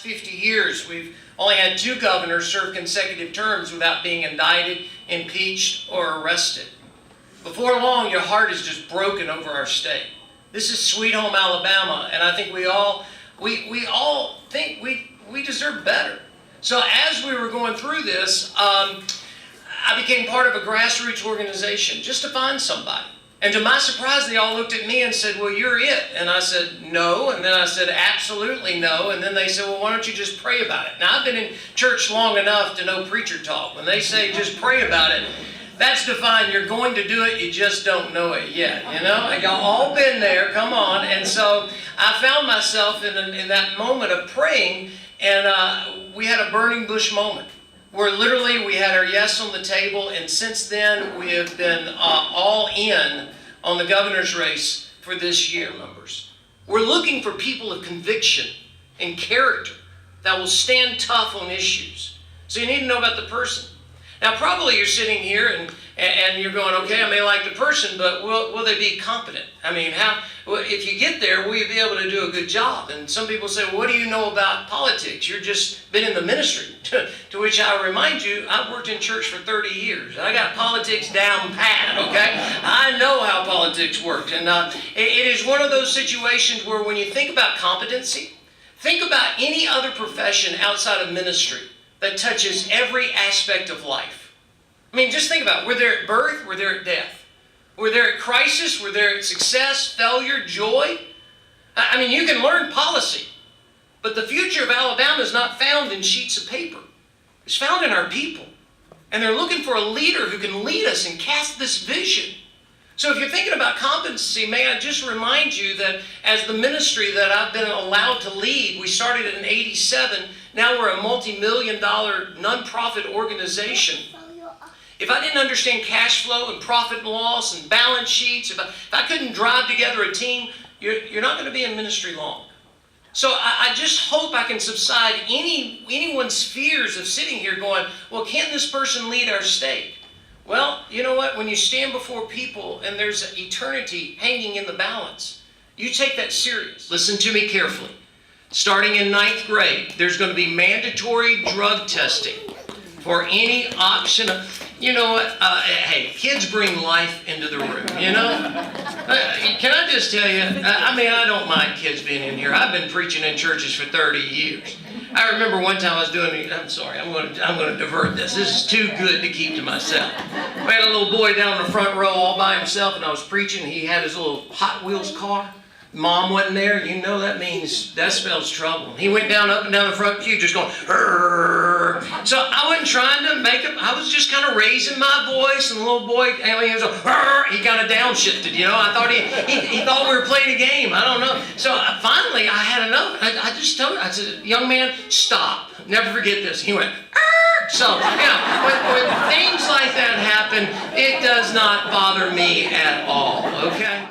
50 years, we've only had 2 governors serve consecutive terms without being indicted, impeached, or arrested. Before long, your heart is just broken over our state. This is sweet home Alabama, and I think we all think we deserve better. So as we were going through this, I became part of a grassroots organization just to find somebody. And to my surprise, they all looked at me and said, well, you're it. And I said, no. And then I said, absolutely no. And then they said, well, why don't you just pray about it? Now, I've been in church long enough to know preacher talk. When they say just pray about it, that's defined. You're going to do it, you just don't know it yet. You know, and y'all all been there, come on. And so I found myself in that moment of praying, and we had a burning bush moment, where literally we had our yes on the table, and since then we have been all in on the governor's race for this year, members. We're looking for people of conviction and character that will stand tough on issues. So you need to know about the person. Now probably you're sitting here and you're going, okay, I may like the person, but will they be competent? I mean, if you get there, will you be able to do a good job? And some people say, well, what do you know about politics? You've just been in the ministry. To which I remind you, I've worked in church for 30 years. I got politics down pat, okay? I know how politics works. And it is one of those situations where when you think about competency, think about any other profession outside of ministry that touches every aspect of life. I mean, just think about it. We're there at birth, we're there at death. We're there at crisis, we're there at success, failure, joy. I mean, you can learn policy, but the future of Alabama is not found in sheets of paper. It's found in our people. And they're looking for a leader who can lead us and cast this vision. So if you're thinking about competency, may I just remind you that as the ministry that I've been allowed to lead, we started in '87, now we're a multi-million-dollar nonprofit organization. If I didn't understand cash flow and profit and loss and balance sheets, if I couldn't drive together a team, you're not going to be in ministry long. So I just hope I can subside anyone's fears of sitting here going, well, can't this person lead our state? Well, you know what? When you stand before people and there's eternity hanging in the balance, you take that serious. Listen to me carefully. Starting in 9th grade, there's going to be mandatory drug testing for any option of, you know what, hey, kids bring life into the room, you know? Can I just tell you, I mean, I don't mind kids being in here. I've been preaching in churches for 30 years. I remember one time I was doing, I'm sorry, I'm going to divert this. This is too good to keep to myself. We had a little boy down in the front row all by himself, and I was preaching. He had his little Hot Wheels car. Mom wasn't there. You know that means, that spells trouble. He went up and down the front pew just going, "Rrr." So I wasn't trying to make him, I was just kind of raising my voice, and the little boy, I mean, he was like, "Rrr." He kind of downshifted, you know. I thought he thought we were playing a game. I don't know. So finally I had enough. I just told him, I said, young man, stop. Never forget this. He went, "Rrr." So, you know, when things like that happen, it does not bother me at all, okay?